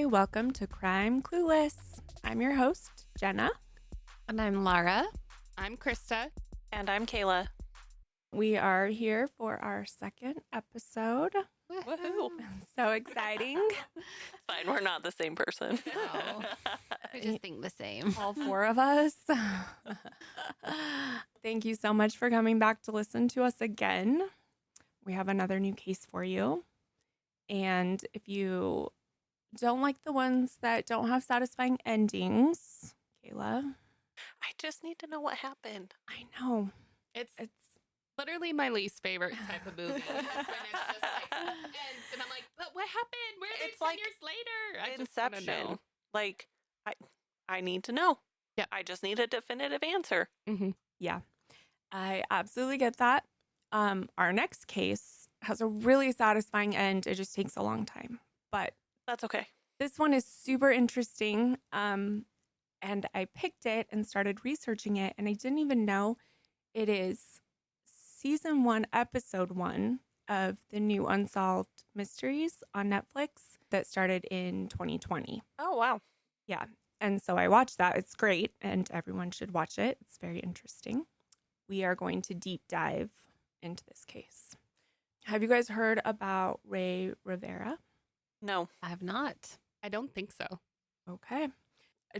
welcome to Crime Clueless. I'm your host, Jenna. And I'm Lara. I'm Krista. And I'm Kayla. We are here for our second episode. Woohoo. So exciting. It's fine, we're not the same person. No. We just think the same. All four of us. Thank you so much for coming back to listen to us again. We have another new case for you. And if you don't like the ones that don't have satisfying endings, Kayla. I just need to know what happened. I know. It's literally my least favorite type of movie. When it's just like ends, and I'm like, but what happened? Where are they It's 10 like years later? I just wanna Inception. know. Like, I need to know. Yeah. I just need a definitive answer. Mm-hmm. Yeah, I absolutely get that. Our next case has a really satisfying end. It just takes a long time, but That's okay. this one is super interesting. And I picked it and started researching it, and I didn't even know it is season 1, episode 1 of the new Unsolved Mysteries on Netflix that started in 2020. Oh, wow. Yeah. And so I watched that. It's great, and everyone should watch it. It's very interesting. We are going to deep dive into this case. Have you guys heard about Rey Rivera? No. I have not. I don't think so. Okay.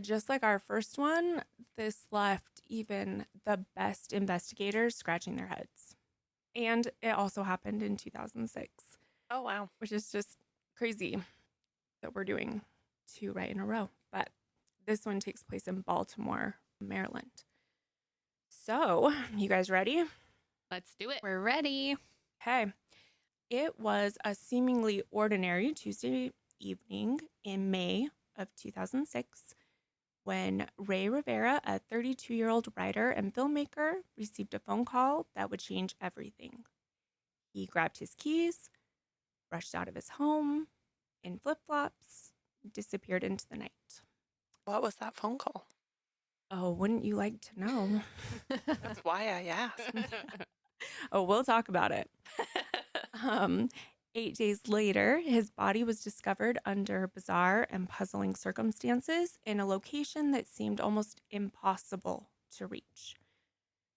Just like our first one, this left even the best investigators scratching their heads. And it also happened in 2006, Oh, wow. which is just crazy that we're doing 2 right in a row. But this one takes place in Baltimore, Maryland. So, you guys ready? Let's do it. We're ready. Okay. It was a seemingly ordinary Tuesday evening in May of 2006 when Rey Rivera, a 32-year-old writer and filmmaker, received a phone call that would change everything. He grabbed his keys, rushed out of his home in flip-flops, disappeared into the night. What was that phone call? Oh, wouldn't you like to know? That's why I asked. Oh, we'll talk about it. 8 days later, his body was discovered under bizarre and puzzling circumstances in a location that seemed almost impossible to reach.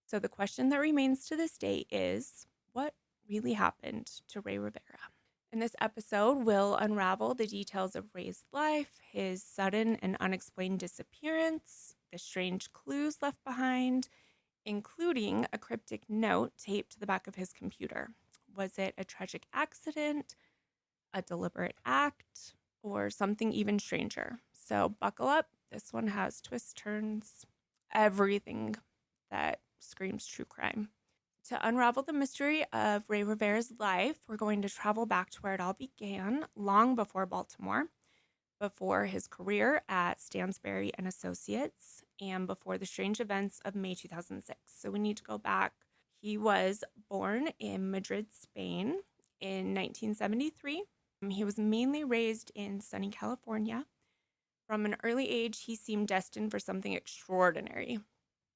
So the question that remains to this day is, what really happened to Rey Rivera? In this episode, we'll unravel the details of Rey's life, his sudden and unexplained disappearance, the strange clues left behind, including a cryptic note taped to the back of his computer. Was it a tragic accident, a deliberate act, or something even stranger? So buckle up. This one has twists, turns, everything that screams true crime. To unravel the mystery of Rey Rivera's life, we're going to travel back to where it all began, long before Baltimore, before his career at Stansberry and Associates, and before the strange events of May 2006. So we need to go back. He was born in Madrid, Spain in 1973. He was mainly raised in sunny California. From an early age, he seemed destined for something extraordinary.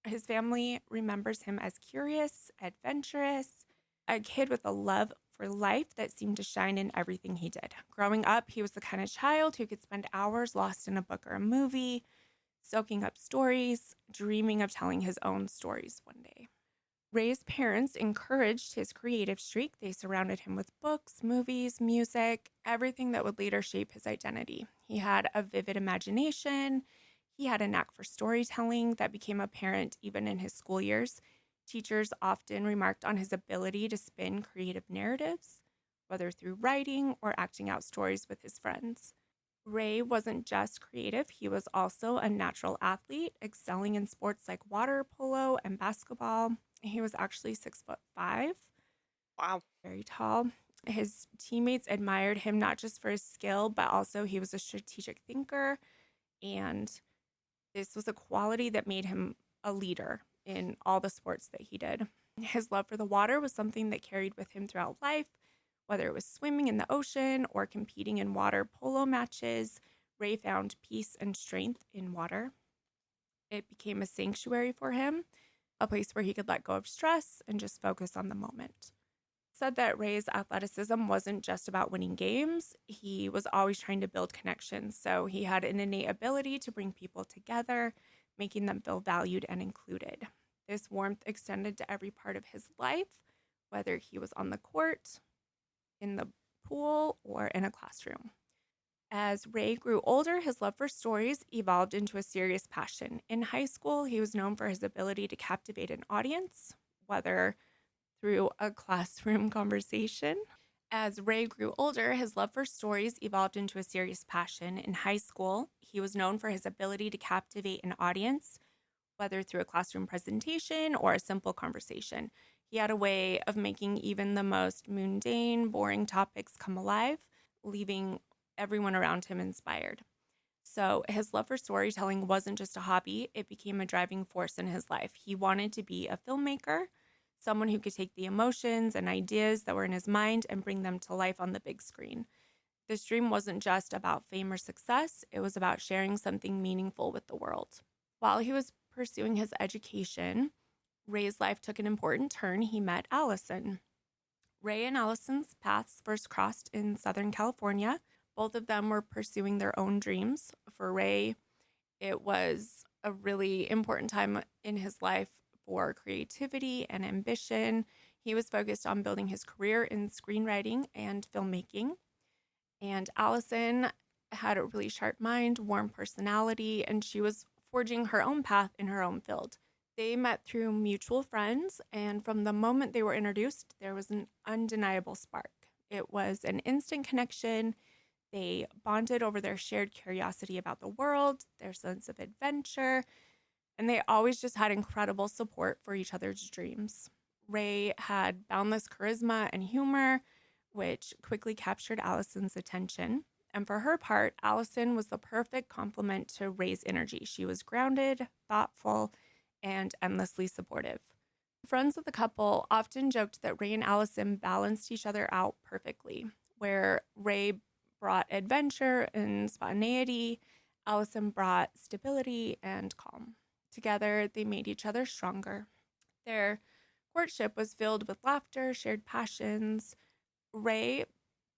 His family remembers him as curious, adventurous, a kid with a love for life that seemed to shine in everything he did. Growing up, he was the kind of child who could spend hours lost in a book or a movie, soaking up stories, dreaming of telling his own stories one day. Rey's parents encouraged his creative streak. They surrounded him with books, movies, music, everything that would later shape his identity. He had a vivid imagination. He had a knack for storytelling that became apparent even in his school years. Teachers often remarked on his ability to spin creative narratives, whether through writing or acting out stories with his friends. Rey wasn't just creative, he was also a natural athlete, excelling in sports like water polo and basketball. He was actually 6'5". Wow. Very tall. His teammates admired him not just for his skill, but also he was a strategic thinker. And this was a quality that made him a leader in all the sports that he did. His love for the water was something that carried with him throughout life, whether it was swimming in the ocean or competing in water polo matches. Rey found peace and strength in water. It became a sanctuary for him, a place where he could let go of stress and just focus on the moment. said that Ray's athleticism wasn't just about winning games. He was always trying to build connections. So he had an innate ability to bring people together, making them feel valued and included. This warmth extended to every part of his life, whether he was on the court, in the pool, or in a classroom. As Ray grew older, his love for stories evolved into a serious passion. In high school, he was known for his ability to captivate an audience, whether through a classroom conversation. As Ray grew older, his love for stories evolved into a serious passion. In high school, he was known for his ability to captivate an audience, whether through a classroom presentation or a simple conversation. He had a way of making even the most mundane, boring topics come alive, leaving everyone around him inspired. So his love for storytelling wasn't just a hobby, it became a driving force in his life. He wanted to be a filmmaker, someone who could take the emotions and ideas that were in his mind and bring them to life on the big screen. This dream wasn't just about fame or success, it was about sharing something meaningful with the world. While he was pursuing his education, Ray's life took an important turn. He met Allison. Ray and Allison's paths first crossed in Southern California. Both of them were pursuing their own dreams. For Ray, it was a really important time in his life for creativity and ambition. He was focused on building his career in screenwriting and filmmaking. And Allison had a really sharp mind, warm personality, and she was forging her own path in her own field. They met through mutual friends, and from the moment they were introduced, there was an undeniable spark. It was an instant connection. They bonded over their shared curiosity about the world, their sense of adventure, and they always just had incredible support for each other's dreams. Ray had boundless charisma and humor, which quickly captured Allison's attention. And for her part, Allison was the perfect complement to Ray's energy. She was grounded, thoughtful, and endlessly supportive. Friends of the couple often joked that Ray and Allison balanced each other out perfectly, where Ray brought adventure and spontaneity, Allison brought stability and calm. Together, they made each other stronger. Their courtship was filled with laughter, shared passions. Ray,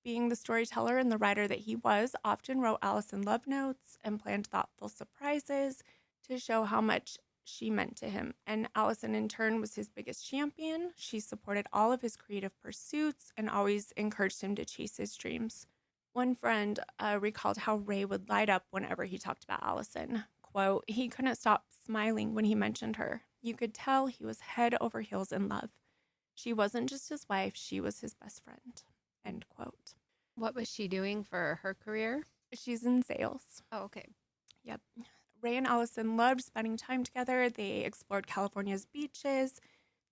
being the storyteller and the writer that he was, often wrote Allison love notes and planned thoughtful surprises to show how much she meant to him. And Allison, in turn, was his biggest champion. She supported all of his creative pursuits and always encouraged him to chase his dreams. One friend recalled how Ray would light up whenever he talked about Allison. Quote, he couldn't stop smiling when he mentioned her. You could tell he was head over heels in love. She wasn't just his wife, she was his best friend. End quote. What was she doing for her career? She's in sales. Oh, okay. Yep. Ray and Allison loved spending time together. They explored California's beaches.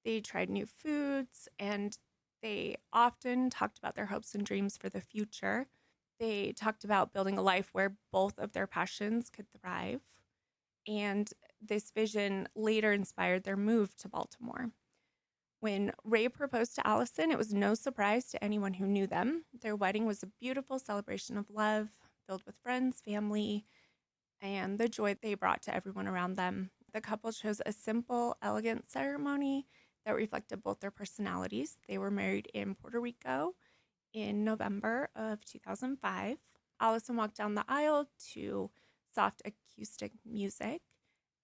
They tried new foods, and they often talked about their hopes and dreams for the future. They talked about building a life where both of their passions could thrive. And this vision later inspired their move to Baltimore. When Ray proposed to Allison, it was no surprise to anyone who knew them. Their wedding was a beautiful celebration of love, filled with friends, family, and the joy they brought to everyone around them. The couple chose a simple, elegant ceremony that reflected both their personalities. They were married in Puerto Rico in November of 2005. Allison walked down the aisle to soft acoustic music,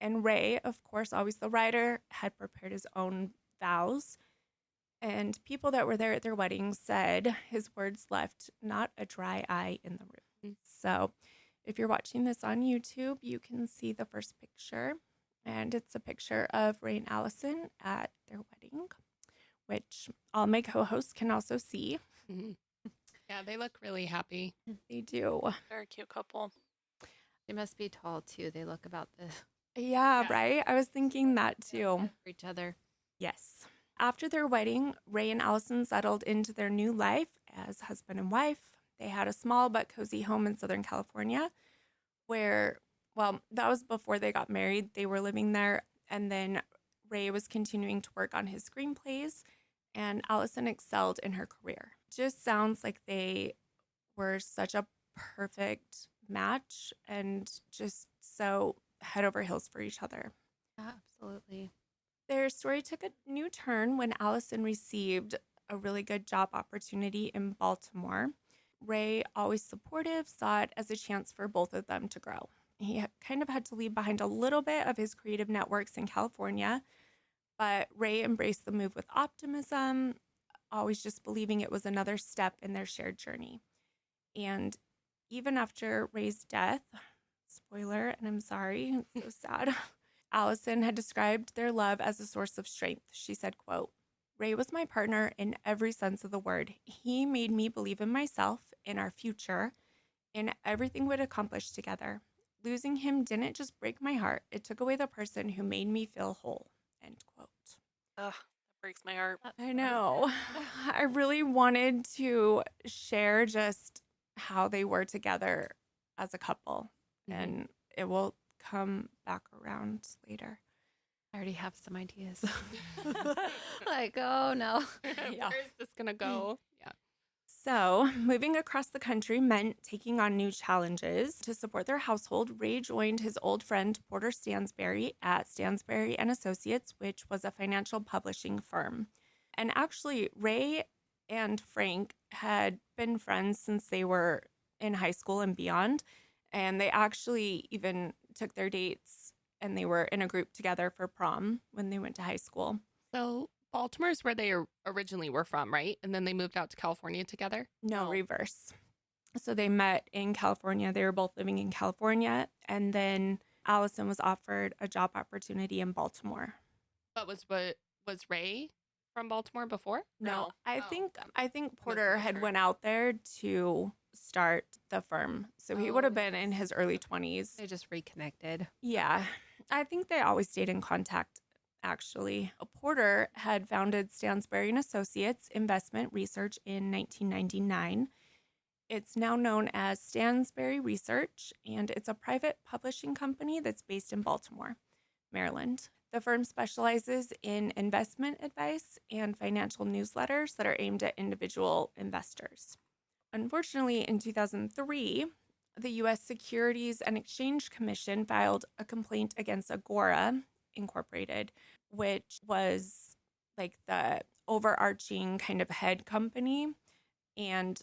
and Ray, of course, always the writer, had prepared his own vows. And people that were there at their wedding said his words left not a dry eye in the room. So if you're watching this on YouTube, you can see the first picture. And it's a picture of Ray and Allison at their wedding, which all my co-hosts can also see. Mm-hmm. Yeah, they look really happy. They do. Very cute couple. They must be tall too. They look about this Yeah, right? I was thinking that too. for each other. Yes. After their wedding, Ray and Allison settled into their new life as husband and wife. They had a small but cozy home in Southern California where, well, that was before they got married. They were living there, and then Ray was continuing to work on his screenplays, and Allison excelled in her career. Just sounds like they were such a perfect match and just so head over heels for each other. Yeah, absolutely. Their story took a new turn when Allison received a really good job opportunity in Baltimore. Ray, always supportive, saw it as a chance for both of them to grow. He kind of had to leave behind a little bit of his creative networks in California, but Ray embraced the move with optimism, always just believing it was another step in their shared journey. And even after Ray's death, spoiler, and I'm sorry, it's so sad, Allison had described their love as a source of strength. She said, quote, "Ray was my partner in every sense of the word. He made me believe in myself, in our future, in everything we'd accomplish together. Losing him didn't just break my heart. It took away the person who made me feel whole." End quote. Ugh, that breaks my heart. I know. I really wanted to share just how they were together as a couple, and it will come back around later. I already have some ideas. Like, oh no. Yeah. Where is this going to go? Yeah. So, moving across the country meant taking on new challenges. To support their household, Ray joined his old friend Porter Stansberry at Stansberry and Associates, which was a financial publishing firm. And actually, Ray and Frank had been friends since they were in high school and beyond. And they actually even took their dates and they were in a group together for prom when they went to high school. So Baltimore's where they originally were from, right? And then they moved out to California together? No, Oh. reverse. So they met in California. They were both living in California. And then Allison was offered a job opportunity in Baltimore. But was Ray from Baltimore before? No, I Oh. think Porter had sure. went out there to start the firm. So he would have been in his early 20s. They just reconnected. Yeah. I think they always stayed in contact, actually. Porter had founded Stansberry and Associates Investment Research in 1999. It's now known as Stansberry Research, and it's a private publishing company that's based in Baltimore, Maryland. The firm specializes in investment advice and financial newsletters that are aimed at individual investors. Unfortunately, in 2003, the U.S. Securities and Exchange Commission filed a complaint against Agora Incorporated, which was like the overarching kind of head company and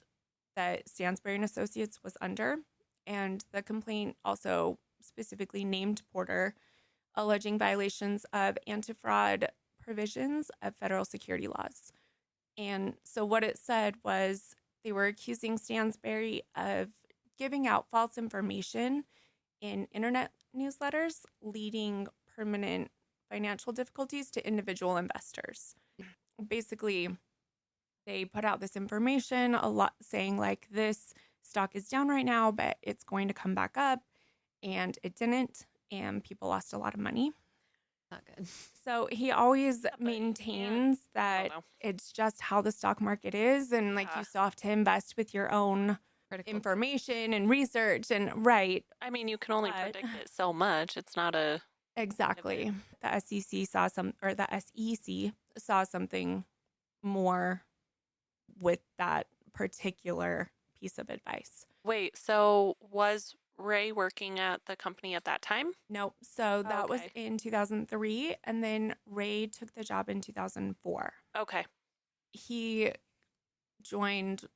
that Stansberry and Associates was under. And the complaint also specifically named Porter, alleging violations of anti-fraud provisions of federal security laws. And so what it said was they were accusing Stansberry of giving out false information in internet newsletters, leading permanent financial difficulties to individual investors. Basically, they put out this information a lot saying like this stock is down right now, but it's going to come back up, and it didn't, and people lost a lot of money. Not good. So he always maintains that know. it's just how the stock market is, and like you Yeah. still have to invest with your own Critical. information and research and right. I mean, you can only But- predict it so much. It's not a. Exactly. The SEC saw the SEC saw something more with that particular piece of advice. Wait, so was Ray working at the company at that time? Nope. So that was Okay. in 2003, and then Ray took the job in 2004. Okay. He joined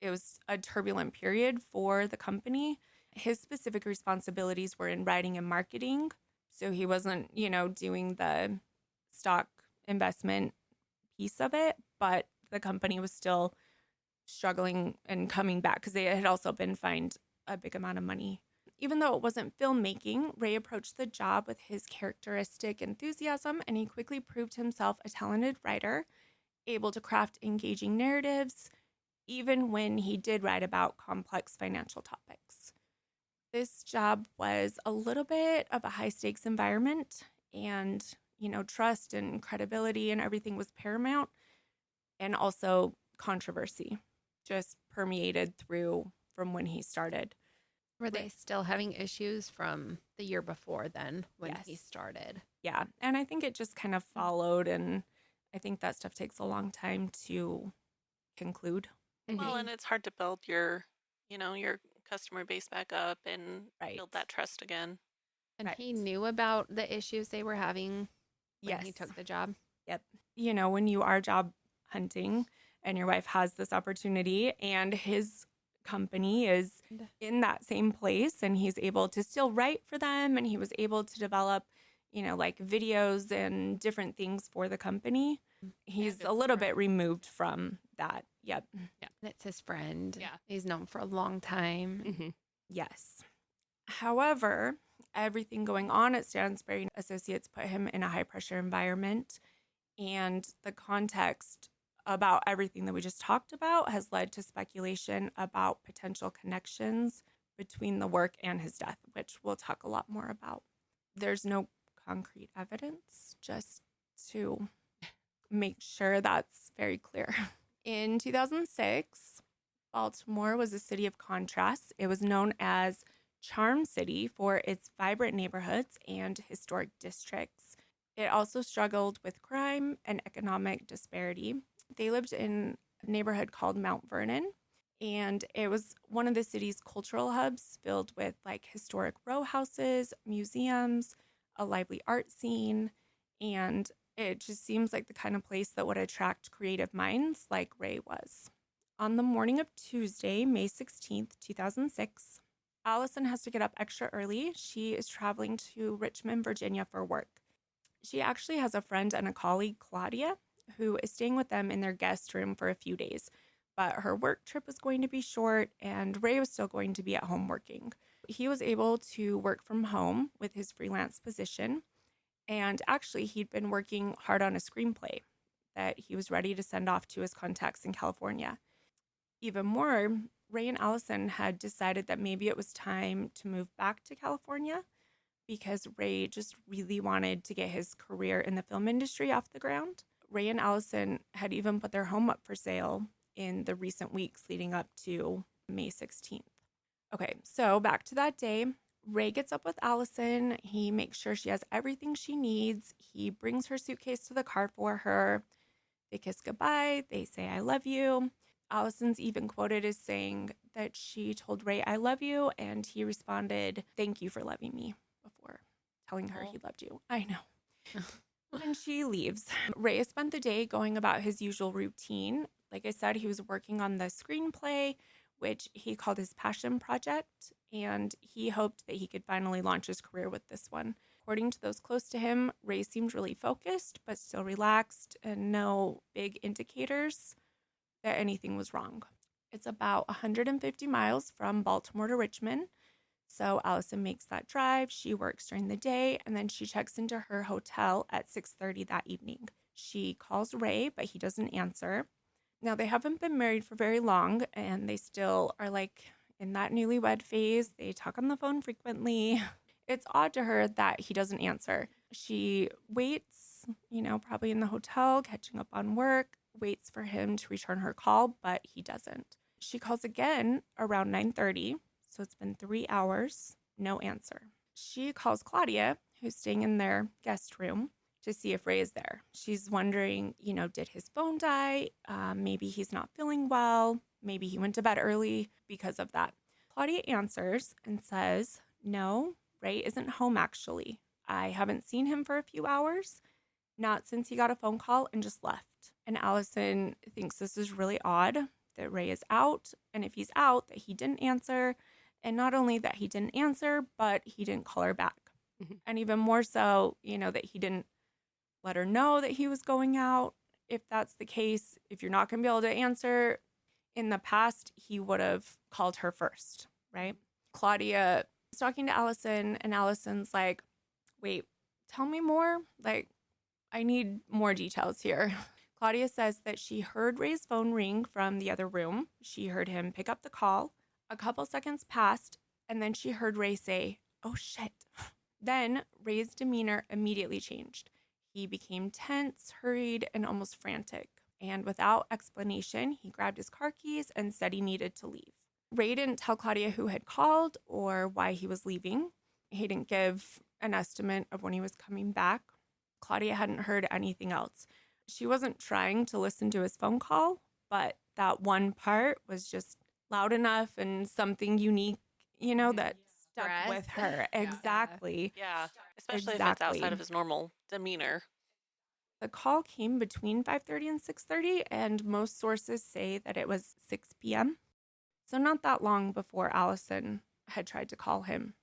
it was a turbulent period for the company. His specific responsibilities were in writing and marketing. So he wasn't, doing the stock investment piece of it, but the company was still struggling and coming back because they had also been fined a big amount of money. Even though it wasn't filmmaking, Ray approached the job with his characteristic enthusiasm, and he quickly proved himself a talented writer, able to craft engaging narratives, even when he did write about complex financial topics. This job was a little bit of a high stakes environment, and, trust and credibility and everything was paramount, and also controversy just permeated through from when he started. Were they still having issues from the year before then when he Yes. started? Yeah. And I think it just kind of followed. And I think that stuff takes a long time to conclude. Well, and it's hard to build your customer base back up and Right. build that trust again. And Right. he knew about the issues they were having when he Yes. took the job. Yep. When you are job hunting and your wife has this opportunity and his company is in that same place and he's able to still write for them and he was able to develop, like videos and different things for the company. He's a little bit removed from that. Yep. And it's his friend. Yeah. He's known for a long time. Mm-hmm. Yes. However, everything going on at Stansbury Associates put him in a high pressure environment, and the context about everything that we just talked about has led to speculation about potential connections between the work and his death, which we'll talk a lot more about. There's no concrete evidence, just to make sure that's very clear. In 2006, Baltimore was a city of contrasts. It was known as Charm City for its vibrant neighborhoods and historic districts. It also struggled with crime and economic disparity. They lived in a neighborhood called Mount Vernon, and it was one of the city's cultural hubs filled with like historic row houses, museums, a lively art scene, and it just seems like the kind of place that would attract creative minds like Rey was. On the morning of Tuesday, May 16th, 2006, Allison has to get up extra early. She is traveling to Richmond, Virginia for work. She actually has a friend and a colleague, Claudia, who is staying with them in their guest room for a few days. But her work trip was going to be short, and Rey was still going to be at home working. He was able to work from home with his freelance position. And actually, he'd been working hard on a screenplay that he was ready to send off to his contacts in California. Even more, Rey and Allison had decided that maybe it was time to move back to California because Rey just really wanted to get his career in the film industry off the ground. Rey and Allison had even put their home up for sale in the recent weeks leading up to May 16th. Okay, so back to that day. Rey gets up with Allison. He makes sure she has everything she needs. He brings her suitcase to the car for her. They kiss goodbye. They say, "I love you." Allison's even quoted as saying that she told Rey, "I love you," and he responded, "Thank you for loving me," before telling her he loved you. I know. And she leaves. Rey has spent the day going about his usual routine. Like I said, he was working on the screenplay, which he called his passion project, and he hoped that he could finally launch his career with this one. According to those close to him, Rey seemed really focused, but still relaxed, and no big indicators that anything was wrong. It's about 150 miles from Baltimore to Richmond, so Allison makes that drive. She works during the day, and then she checks into her hotel at 6:30 that evening. She calls Rey, but he doesn't answer. Now, they haven't been married for very long, and they still are like in that newlywed phase. They talk on the phone frequently. It's odd to her that he doesn't answer. She waits, probably in the hotel, catching up on work, waits for him to return her call, but he doesn't. She calls again around 9:30, so it's been 3 hours, no answer. She calls Claudia, who's staying in their guest room, to see if Rey is there. She's wondering, did his phone die? Maybe he's not feeling well. Maybe he went to bed early because of that. Claudia answers and says, "No, Rey isn't home actually. I haven't seen him for a few hours, not since he got a phone call and just left." And Allison thinks this is really odd that Rey is out, and if he's out, that he didn't answer. And not only that he didn't answer, but he didn't call her back. Mm-hmm. And even more so, that he didn't let her know that he was going out. If that's the case, if you're not going to be able to answer, in the past, he would have called her first, right? Claudia is talking to Allison, and Allison's like, "Wait, tell me more. Like, I need more details here." Claudia says that she heard Rey's phone ring from the other room. She heard him pick up the call. A couple seconds passed, and then she heard Rey say, "Oh, shit." Then Rey's demeanor immediately changed. He became tense, hurried, and almost frantic. And without explanation, he grabbed his car keys and said he needed to leave. Rey didn't tell Claudia who had called or why he was leaving. He didn't give an estimate of when he was coming back. Claudia hadn't heard anything else. She wasn't trying to listen to his phone call, but that one part was just loud enough and something unique, that stuck with her. Yeah. Exactly. Yeah, especially if it's outside of his normal demeanor. The call came between 5:30 and 6:30, and most sources say that it was 6 p.m. So not that long before Allison had tried to call him.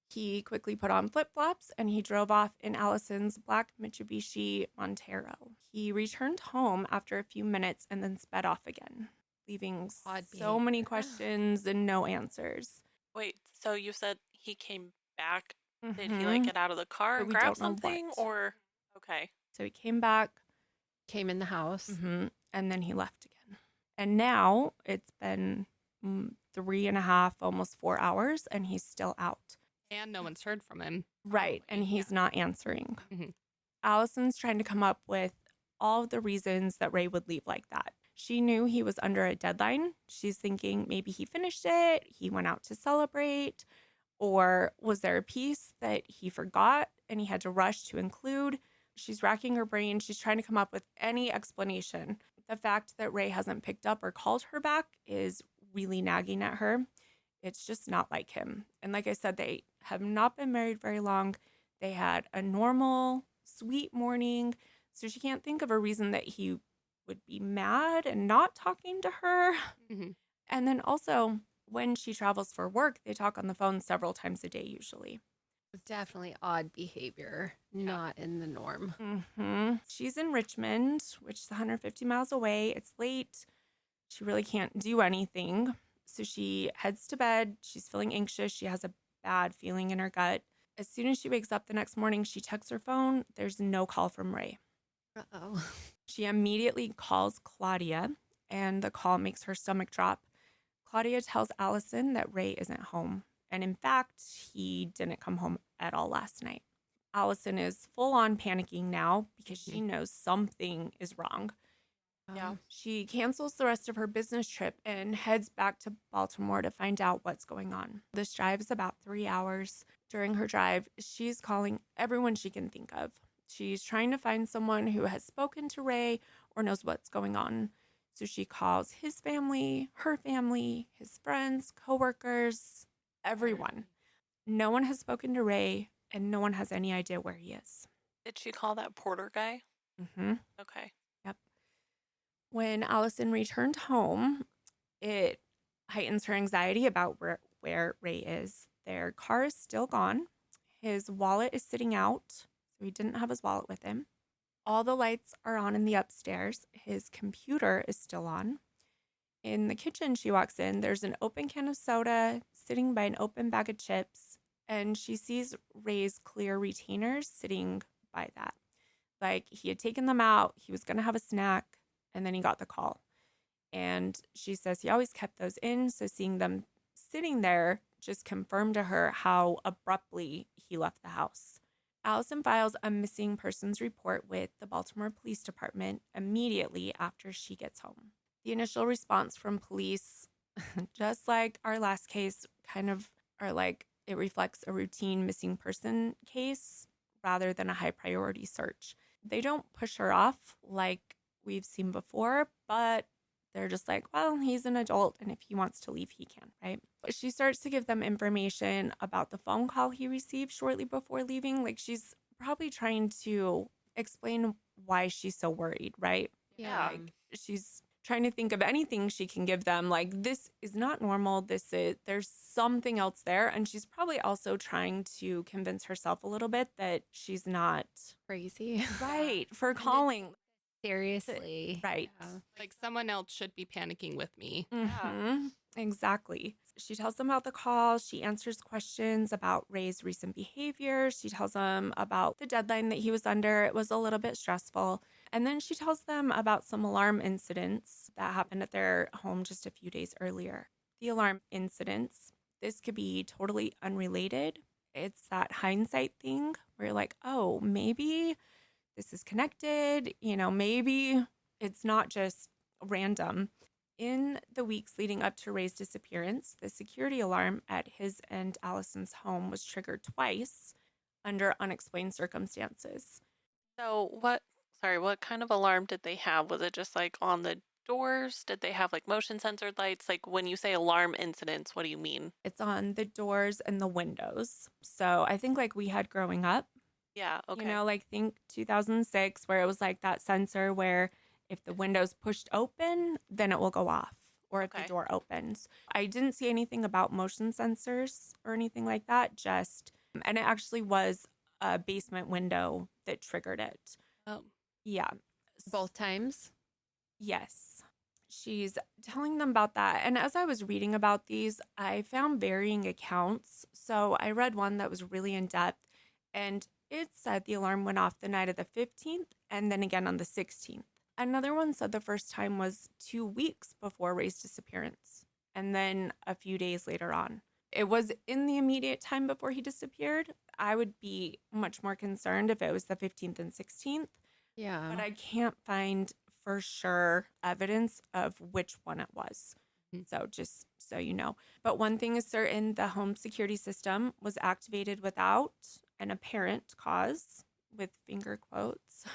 He quickly put on flip-flops and he drove off in Allison's black Mitsubishi Montero. He returned home after a few minutes and then sped off again, leaving Odd so many behavior. questions and no answers. Wait, so you said he came back? Did he Mhm. get out of the car But and we grab don't know something, what. or okay? So he came back, Came in the house. and then he left again. And now it's been 3.5, almost 4 hours, and he's still out. And no one's heard from him. Right, and Probably, he's not answering. Mhm. Allison's trying to come up with all of the reasons that Ray would leave like that. She knew he was under a deadline. She's thinking maybe he finished it, he went out to celebrate, or was there a piece that he forgot and he had to rush to include? She's racking her brain. She's trying to come up with any explanation. The fact that Ray hasn't picked up or called her back is really nagging at her. It's just not like him. And like I said, they have not been married very long. They had a normal, sweet morning. So she can't think of a reason that he would be mad and not talking to her. Mhm. And then also, when she travels for work, they talk on the phone several times a day, usually. Definitely odd behavior, not in the norm. She's in Richmond, which is 150 miles away. It's late. She really can't do anything. So she heads to bed. She's feeling anxious. She has a bad feeling in her gut. As soon as she wakes up the next morning, she checks her phone. There's no call from Ray. Uh-oh. She immediately calls Claudia, and the call makes her stomach drop. Claudia tells Allison that Ray isn't home. And in fact, he didn't come home at all last night. Allison is full on panicking now because she knows something is wrong. Yeah. She cancels the rest of her business trip and heads back to Baltimore to find out what's going on. This drive is about 3 hours. During her drive, she's calling everyone she can think of. She's trying to find someone who has spoken to Ray or knows what's going on. So she calls his family, her family, his friends, coworkers, everyone. No one has spoken to Ray, and no one has any idea where he is. Did she call that porter guy? Okay. Yep. When Allison returned home, it heightens her anxiety about where Ray is. Their car is still gone. His wallet is sitting out, so he didn't have his wallet with him. All the lights are on in the upstairs. His computer is still on. In the kitchen, she walks in. There's an open can of soda sitting by an open bag of chips, and she sees Ray's clear retainers sitting by that. Like he had taken them out, he was going to have a snack, and then he got the call. And she says he always kept those in, so seeing them sitting there just confirmed to her how abruptly he left the house. Allison files a missing persons report with the Baltimore Police Department immediately after she gets home. The initial response from police, just like our last case, kind of are like it reflects a routine missing person case rather than a high priority search. They don't push her off like we've seen before, but they're just like, well, he's an adult, and if he wants to leave, he can, right? She starts to give them information about the phone call he received shortly before leaving. Like she's probably trying to explain why she's so worried, right? Yeah. Like she's trying to think of anything she can give them. Like this is not normal. There's something else there. And she's probably also trying to convince herself a little bit that she's not Crazy. right for calling. Seriously. Right. Yeah. Like someone else should be panicking with me. Mhm. Exactly. She tells them about the call. She answers questions about Ray's recent behavior. She tells them about the deadline that he was under. It was a little bit stressful. And then she tells them about some alarm incidents that happened at their home just a few days earlier. The alarm incidents, this could be totally unrelated. It's that hindsight thing where you're like, oh, maybe this is connected. Maybe it's not just random. In the weeks leading up to Ray's disappearance, the security alarm at his and Allison's home was triggered twice under unexplained circumstances. So what kind of alarm did they have? Was it just like on the doors? Did they have like motion censored lights? Like when you say alarm incidents, what do you mean? It's on the doors and the windows. So I think like we had growing up, Yeah. Okay. You know, like think 2006, where it was like that sensor where if the window's pushed open, then it will go off, or if the Okay. door opens. I didn't see anything about motion sensors or anything like that, and it actually was a basement window that triggered it. Oh. Yeah. Both times? Yes. She's telling them about that. And as I was reading about these, I found varying accounts. So I read one that was really in depth, and it said the alarm went off the night of the 15th and then again on the 16th. Another one said the first time was 2 weeks before Ray's disappearance, and then a few days later on. It was in the immediate time before he disappeared. I would be much more concerned if it was the 15th and 16th, Yeah. but I can't find for sure evidence of which one it was. Mhm. So just so you know. But one thing is certain, the home security system was activated without an apparent cause, with finger quotes.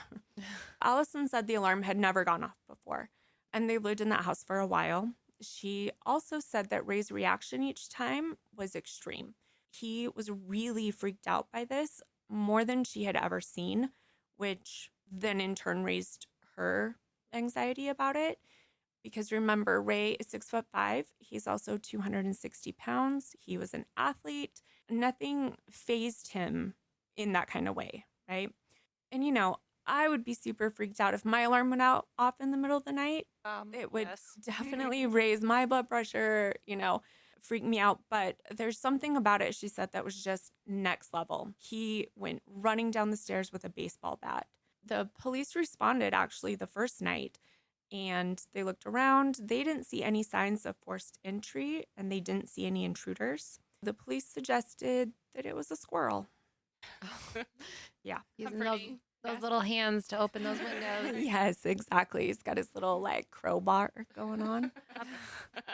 Allison said the alarm had never gone off before, and they lived in that house for a while. She also said that Ray's reaction each time was extreme. He was really freaked out by this, more than she had ever seen, which then in turn raised her anxiety about it. Because remember, Ray is 6'5". He's also 260 pounds. He was an athlete. Nothing phased him in that kind of way, right? And you know, I would be super freaked out if my alarm went out off in the middle of the night. It would Yes. definitely raise my blood pressure, freak me out. But there's something about it, she said, that was just next level. He went running down the stairs with a baseball bat. The police responded actually the first night, and they looked around. They didn't see any signs of forced entry, and they didn't see any intruders. The police suggested that it was a squirrel. Yeah. Using Comforting. those Yes. little hands to open those windows. Yes, exactly. He's got his little like crowbar going on.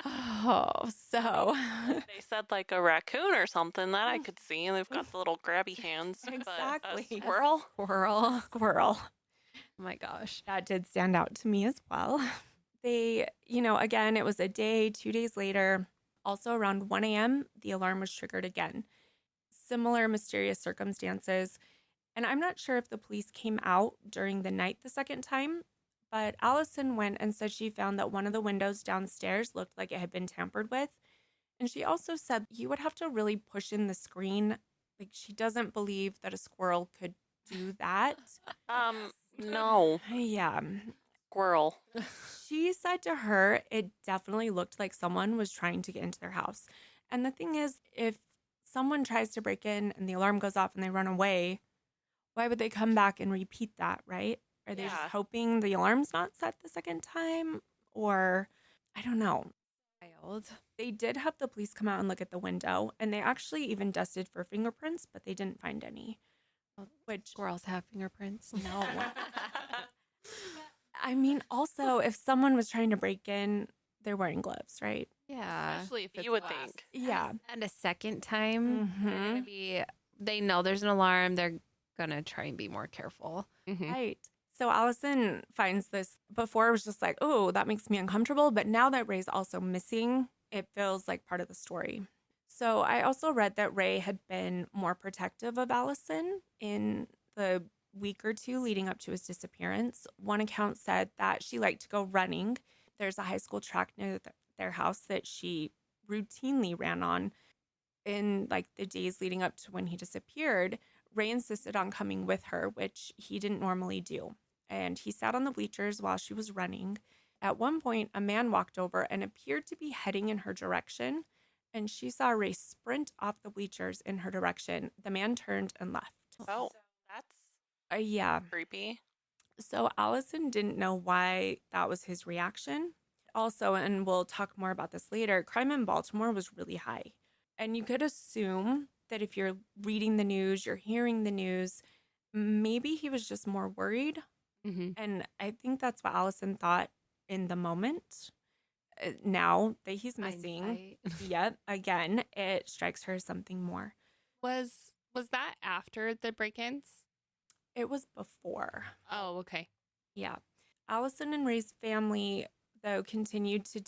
Oh, so They said like a raccoon or something that I could see, and they've got the little grabby hands. But Exactly. a squirrel? squirrel. Oh my gosh. That did stand out to me as well. They, again, it was a day, 2 days later. Also around 1 a.m., the alarm was triggered again. Similar mysterious circumstances. And I'm not sure if the police came out during the night the second time, but Allison went and said she found that one of the windows downstairs looked like it had been tampered with. And she also said you would have to really push in the screen. Like, she doesn't believe that a squirrel could do that. No. Yeah. Squirrel. She said to her, it definitely looked like someone was trying to get into their house. And the thing is, if someone tries to break in and the alarm goes off and they run away, why would they come back and repeat that, right? Are they just Yeah. hoping the alarm's not set the second time? Or I don't know. Wild. They did have the police come out and look at the window, and they actually even dusted for fingerprints, but they didn't find any. Which, Squirrels have fingerprints. no. I mean, also, if someone was trying to break in, they're wearing gloves, right? Yeah. Especially if it's You would glass. think. Yeah. And a second time, they're gonna Mhm. be. They know there's an alarm. They're gonna try and be more careful. Mhm. Right. So Allison finds this. Before it was just like, oh, that makes me uncomfortable. But now that Ray's also missing, it feels like part of the story. So I also read that Ray had been more protective of Allison in the week or two leading up to his disappearance. One account said that she liked to go running. There's a high school track near their house that she routinely ran on in like the days leading up to when he disappeared. Ray insisted on coming with her, which he didn't normally do. And he sat on the bleachers while she was running. At one point, a man walked over and appeared to be heading in her direction. And she saw Ray sprint off the bleachers in her direction. The man turned and left. Oh, that's Yeah. creepy. So Allison didn't know why that was his reaction. Also, and we'll talk more about this later, crime in Baltimore was really high. And you could assume that if you're reading the news, you're hearing the news, maybe he was just more worried. Mm-hmm. And I think that's what Allison thought in the moment. Now that he's missing, Hindsight. yet again, it strikes her as something more. Was that after the break-ins? It was before. Oh, okay. Yeah. Allison and Ray's family, though, continued to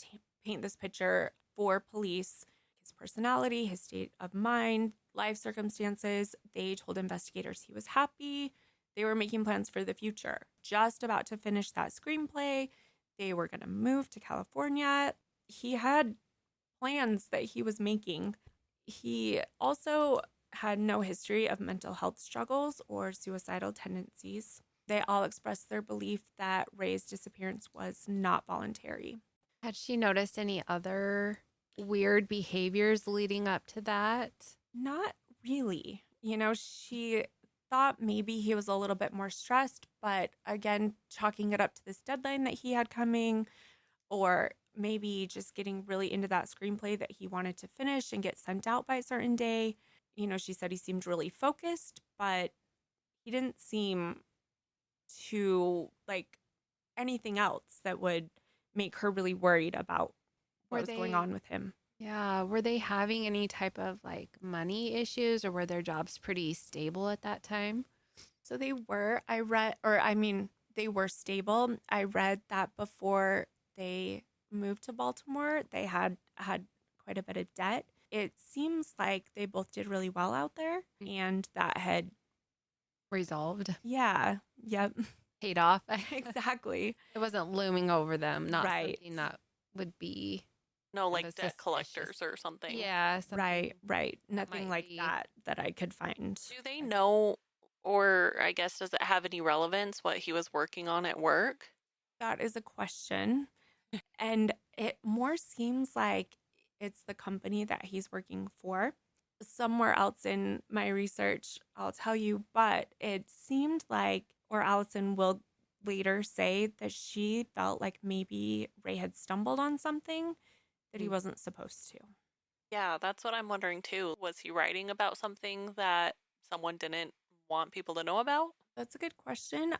paint this picture for police. His personality, his state of mind, life circumstances. They told investigators he was happy. They were making plans for the future, just about to finish that screenplay. They were going to move to California. He had plans that he was making. He also had no history of mental health struggles or suicidal tendencies. They all expressed their belief that Rey's disappearance was not voluntary. Had she noticed any other weird behaviors leading up to that? Not really. She thought maybe he was a little bit more stressed, but again, chalking it up to this deadline that he had coming, or maybe just getting really into that screenplay that he wanted to finish and get sent out by a certain day. She said he seemed really focused, but he didn't seem to like anything else that would make her really worried about what was going on with him. Yeah. Were they having any type of like money issues, or were their jobs pretty stable at that time? So they were, they were stable. I read that before they moved to Baltimore, they had quite a bit of debt. It seems like they both did really well out there, and that had Resolved, yep, paid off. exactly. It wasn't looming over them, not Right. something that would be No, like of a debt suspicious- collectors or something. Yeah, something Right. Nothing might like be- that I could find. Do they know, or I guess, does it have any relevance what he was working on at work? That is a question. And it more seems like it's the company that he's working for. Somewhere else in my research, I'll tell you, but it seemed like, or Allison will later say that she felt like maybe Rey had stumbled on something that he wasn't supposed to. Yeah, that's what I'm wondering too. Was he writing about something that someone didn't want people to know about? That's a good question.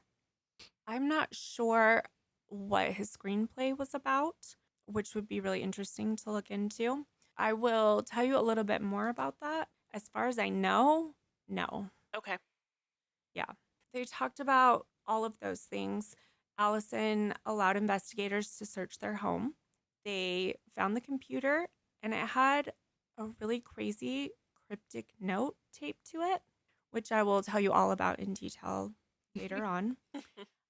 I'm not sure what his screenplay was about, which would be really interesting to look into. I will tell you a little bit more about that. As far as I know, no. Okay. Yeah. They talked about all of those things. Allison allowed investigators to search their home. They found the computer, and it had a really crazy cryptic note taped to it, which I will tell you all about in detail later on.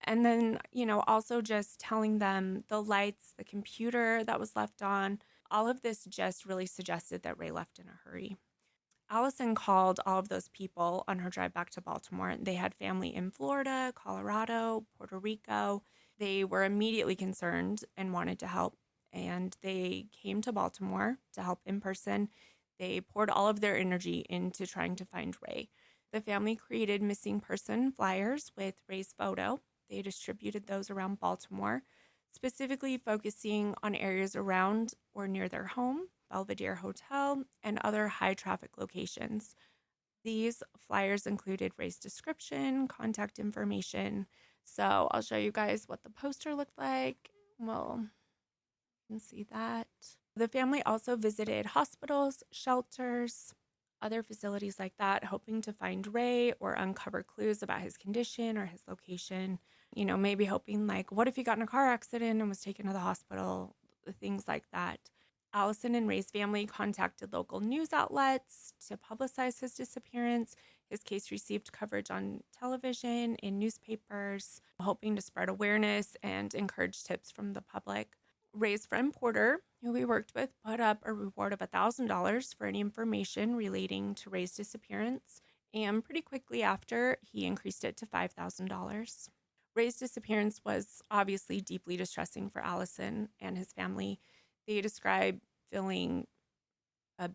And then, also just telling them the lights, the computer that was left on, all of this just really suggested that Rey left in a hurry. Allison called all of those people on her drive back to Baltimore. They had family in Florida, Colorado, Puerto Rico. They were immediately concerned and wanted to help. And they came to Baltimore to help in person. They poured all of their energy into trying to find Rey. The family created missing person flyers with Rey's photo. They distributed those around Baltimore, specifically focusing on areas around or near their home, Belvedere Hotel, and other high traffic locations. These flyers included Rey's description, contact information. So I'll show you guys what the poster looked like. Well, you can see that. The family also visited hospitals, shelters, other facilities like that, hoping to find Rey or uncover clues about his condition or his location. Maybe hoping like, what if he got in a car accident and was taken to the hospital? Things like that. Allison and Rey's family contacted local news outlets to publicize his disappearance. His case received coverage on television, in newspapers, hoping to spread awareness and encourage tips from the public. Rey's friend Porter, who we worked with, put up a reward of $1,000 for any information relating to Rey's disappearance, and pretty quickly after, he increased it to $5,000. Rey's disappearance was obviously deeply distressing for Allison and his family. They describe feeling a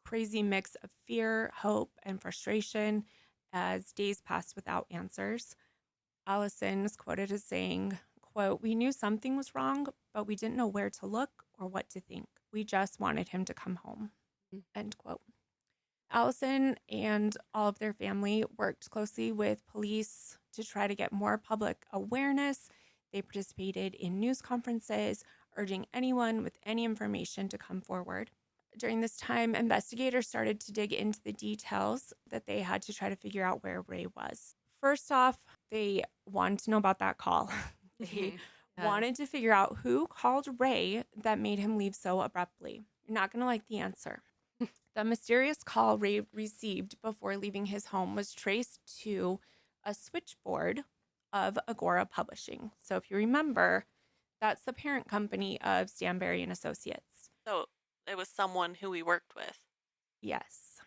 crazy mix of fear, hope, and frustration as days passed without answers. Allison is quoted as saying, quote, "We knew something was wrong, but we didn't know where to look or what to think. We just wanted him to come home." End quote. Allison and all of their family worked closely with police to try to get more public awareness. They participated in news conferences, urging anyone with any information to come forward. During this time, investigators started to dig into the details that they had to try to figure out where Rey was. First off, they wanted to know about that call. They wanted to figure out who called Rey that made him leave so abruptly. You're not going to like the answer. The mysterious call Ray received before leaving his home was traced to a switchboard of Agora Publishing. So if you remember, that's the parent company of Stanberry and Associates. So it was someone who we worked with. Yes.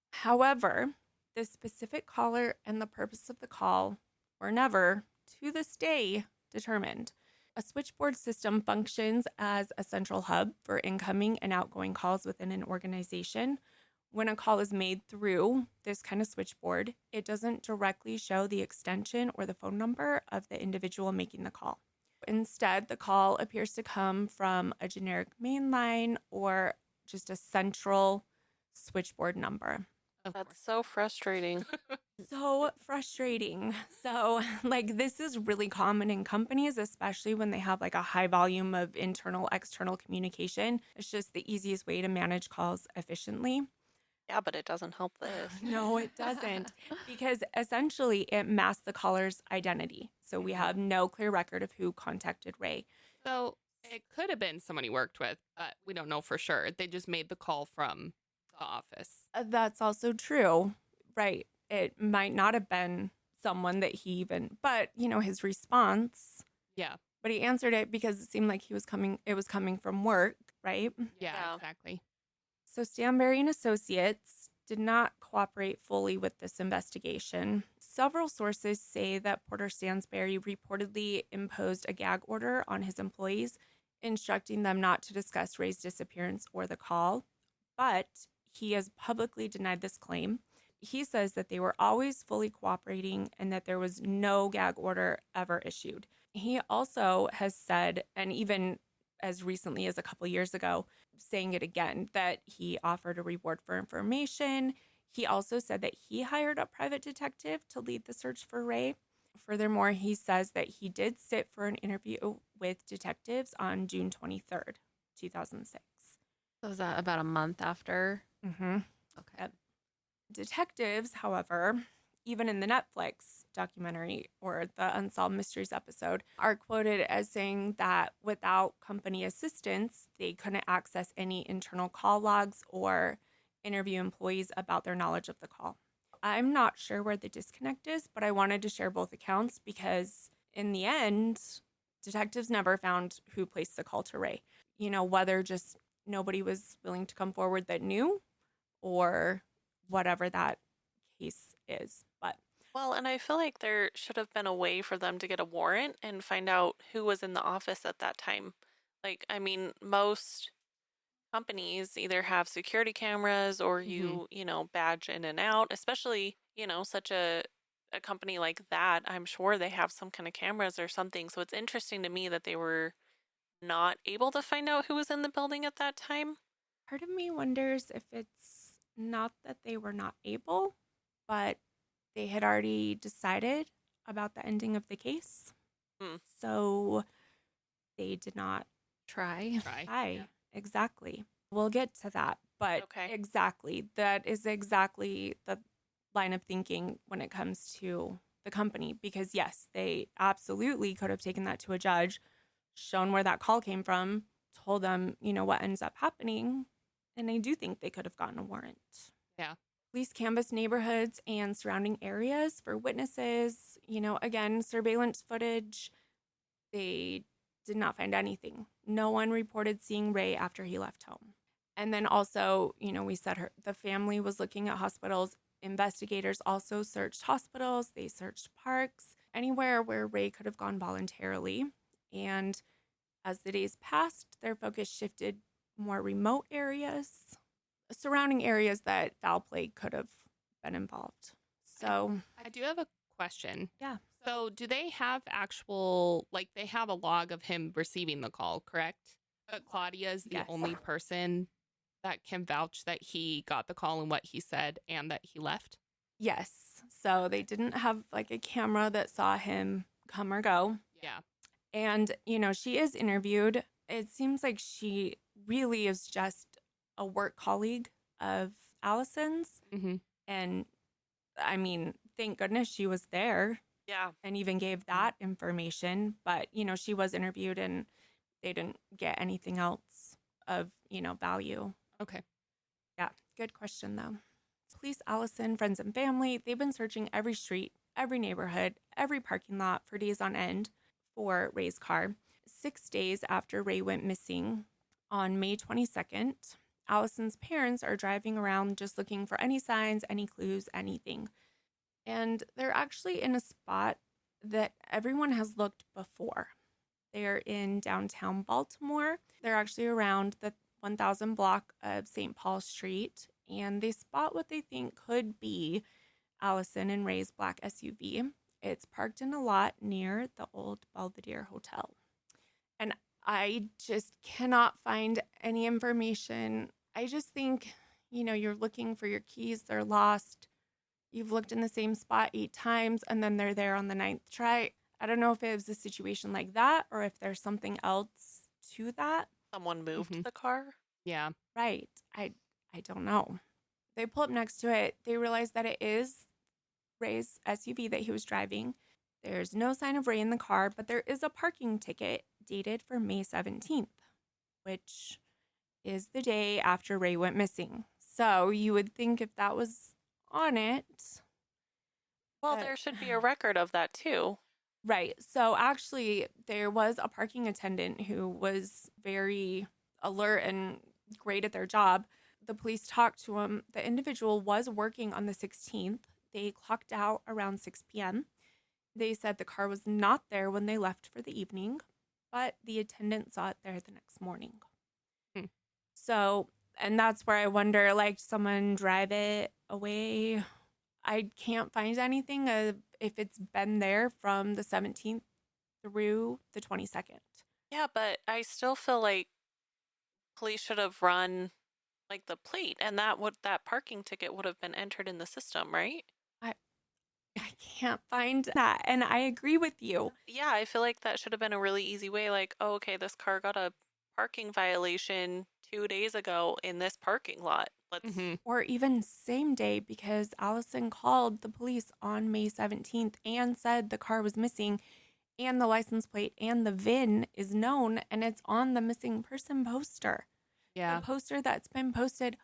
However, the specific caller and the purpose of the call were never, to this day, determined. A switchboard system functions as a central hub for incoming and outgoing calls within an organization. When a call is made through this kind of switchboard, it doesn't directly show the extension or the phone number of the individual making the call. Instead, the call appears to come from a generic main line or just a central switchboard number. That's so frustrating. So frustrating. So, like, this is really common in companies, especially when they have like a high volume of internal, external communication. It's just the easiest way to manage calls efficiently. Yeah, but it doesn't help this. No, it doesn't, because essentially it masks the caller's identity. So we have no clear record of who contacted Ray. So it could have been someone he worked with, but we don't know for sure. They just made the call from the office. That's also true, right? It might not have been someone that he even, but you know, his response. Yeah. But he answered it because it seemed like it was coming from work, right? Yeah, exactly. So Stanberry and Associates did not cooperate fully with this investigation. Several sources say that Porter Stansberry reportedly imposed a gag order on his employees, instructing them not to discuss Ray's disappearance or the call, but he has publicly denied this claim. He says that they were always fully cooperating and that there was no gag order ever issued. He also has said, and even as recently as a couple years ago, saying it again, that he offered a reward for information. He also said that he hired a private detective to lead the search for Ray. Furthermore, he says that he did sit for an interview with detectives on June 23rd, 2006. So was that about a month after? Mm-hmm. Okay. Yep. Detectives, however, even in the Netflix documentary or the Unsolved Mysteries episode, are quoted as saying that without company assistance, they couldn't access any internal call logs or interview employees about their knowledge of the call. I'm not sure where the disconnect is, but I wanted to share both accounts because in the end, detectives never found who placed the call to Ray. You know, whether just nobody was willing to come forward that knew or whatever that case is. But Well, and I feel like there should have been a way for them to get a warrant and find out who was in the office at that time. Like, I mean, most companies either have security cameras or you know, badge in and out, especially, you know, such a company like that. I'm sure they have some kind of cameras or something. So it's interesting to me that they were not able to find out who was in the building at that time. part of me wonders if it's not that they were not able, but they had already decided about the ending of the case. So they did not Try. try. Yeah. Exactly. We'll get to that. But Okay. exactly. That is exactly the line of thinking when it comes to the company. Because yes, they absolutely could have taken that to a judge, shown where that call came from, told them, you know, what ends up happening. And I do think they could have gotten a warrant. Yeah. Police canvassed neighborhoods and surrounding areas for witnesses. You know, again, surveillance footage. They did not find anything. No one reported seeing Ray after he left home. And then also, you know, we said the family was looking at hospitals. Investigators also searched hospitals. They searched parks, anywhere where Ray could have gone voluntarily. And as the days passed, their focus shifted more remote areas, surrounding areas that foul play could have been involved. So, I do have a question. yeah. So do they have actual, like, they have a log of him receiving the call, correct? But Claudia is the Yes. only person that can vouch that he got the call and what he said and that he left? Yes. So they didn't have like a camera that saw him come or go. Yeah. And, you know, she is interviewed. It seems like she really is just a work colleague of Allison's. Mm-hmm. And I mean, thank goodness she was there Yeah. and even gave that information. But, you know, she was interviewed and they didn't get anything else of, you know, value. Okay. Yeah. Good question, though. Police, Allison, friends, and family, they've been searching every street, every neighborhood, every parking lot for days on end for Ray's car. 6 days after Ray went missing on May 22nd, Allison's parents are driving around just looking for any signs, any clues, anything. And they're actually in a spot that everyone has looked before. They're in downtown Baltimore. They're actually around the 1000 block of St. Paul Street, and they spot what they think could be Allison and Ray's black SUV. It's parked in a lot near the old Belvedere Hotel. And I just cannot find any information. I just think, you're looking for your keys, they're lost. You've looked in the same spot 8 times, and then they're there on the 9th try. I don't know if it was a situation like that or if there's something else to that. Someone moved the car? Yeah. Right. I don't know. They pull up next to it. They realize that it is Ray's SUV that he was driving. There's no sign of Ray in the car, but there is a parking ticket dated for May 17th, which is the day after Ray went missing. So you would think if that was on it. Well, there should be a record of that too. Right. So actually, there was a parking attendant who was very alert and great at their job. The police talked to him. The individual was working on the 16th. They clocked out around 6 p.m. They said the car was not there when they left for the evening, but the attendant saw it there the next morning. So, and that's where I wonder, someone drive it away. I can't find anything if it's been there from the 17th through the 22nd. Yeah, but I still feel like police should have run the plate, and that parking ticket would have been entered in the system, right? I can't find that, and I agree with you. Yeah, I feel like that should have been a really easy way. Oh, okay, this car got a parking violation 2 days ago in this parking lot. Let's Or even same day, because Allison called the police on May 17th and said the car was missing and the license plate and the VIN is known and it's on the missing person poster. Yeah. The poster that's been posted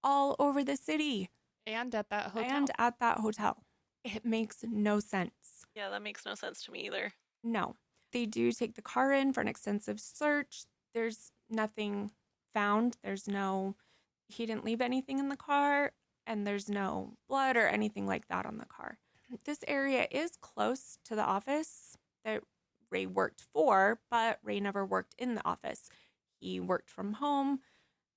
all over the city. And at that hotel. It makes no sense. Yeah, that makes no sense to me either. No. They do take the car in for an extensive search. There's nothing found. He didn't leave anything in the car, and there's no blood or anything like that on the car. This area is close to the office that Ray worked for, but Ray never worked in the office. He worked from home,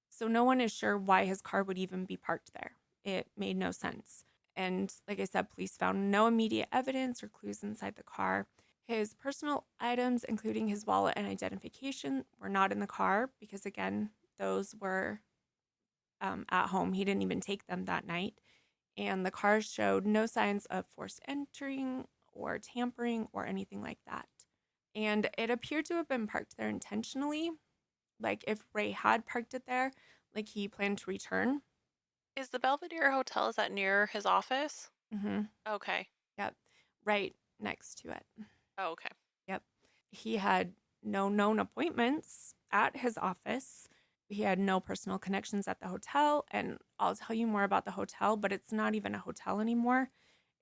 so no one is sure why his car would even be parked there. It made no sense. And like I said, police found no immediate evidence or clues inside the car. His personal items, including his wallet and identification, were not in the car because, again, those were at home. He didn't even take them that night. And the car showed no signs of forced entering or tampering or anything like that. And it appeared to have been parked there intentionally. If Ray had parked it there, he planned to return. Is the Belvedere Hotel, is that near his office? Mm-hmm. Okay. Yep. Right next to it. Oh, okay. Yep. He had no known appointments at his office. He had no personal connections at the hotel. And I'll tell you more about the hotel, but it's not even a hotel anymore.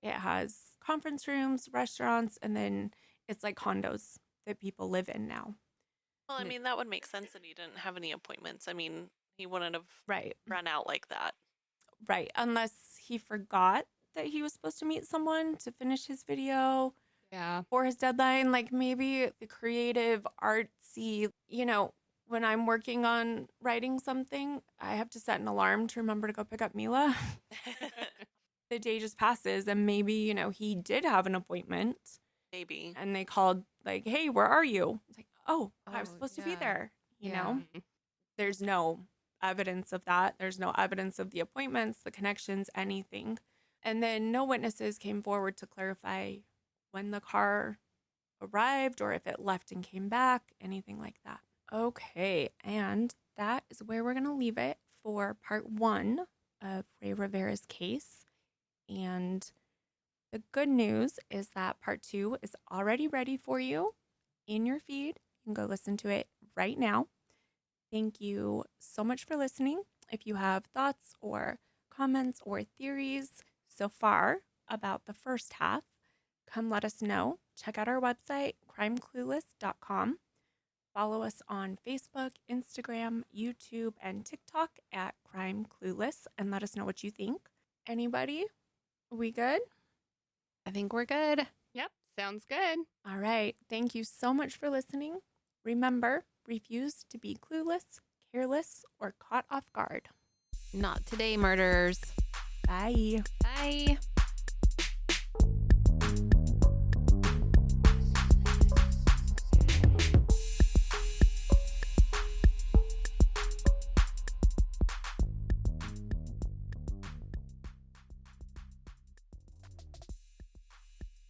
It has conference rooms, restaurants, and then it's condos that people live in now. Well, I mean, that would make sense that he didn't have any appointments. I mean, he wouldn't have run out like that. Right. Unless he forgot that he was supposed to meet someone to finish his video. Yeah. For his deadline. Maybe the creative, artsy, when I'm working on writing something, I have to set an alarm to remember to go pick up Mila. The day just passes and maybe, he did have an appointment. Maybe. And they called hey, where are you? It's I was supposed to be there, you know? There's no evidence of that. There's no evidence of the appointments, the connections, anything. And then no witnesses came forward to clarify when the car arrived or if it left and came back, anything like that. Okay, and that is where we're going to leave it for part 1 of Rey Rivera's case. And the good news is that part 2 is already ready for you in your feed. You can go listen to it right now. Thank you so much for listening. If you have thoughts or comments or theories so far about the first half, come let us know. Check out our website, crimeclueless.com. Follow us on Facebook, Instagram, YouTube, and TikTok at Crime Clueless and let us know what you think. Anybody? We good? I think we're good. Yep, sounds good. All right. Thank you so much for listening. Remember, refuse to be clueless, careless, or caught off guard. Not today, murderers. Bye. Bye.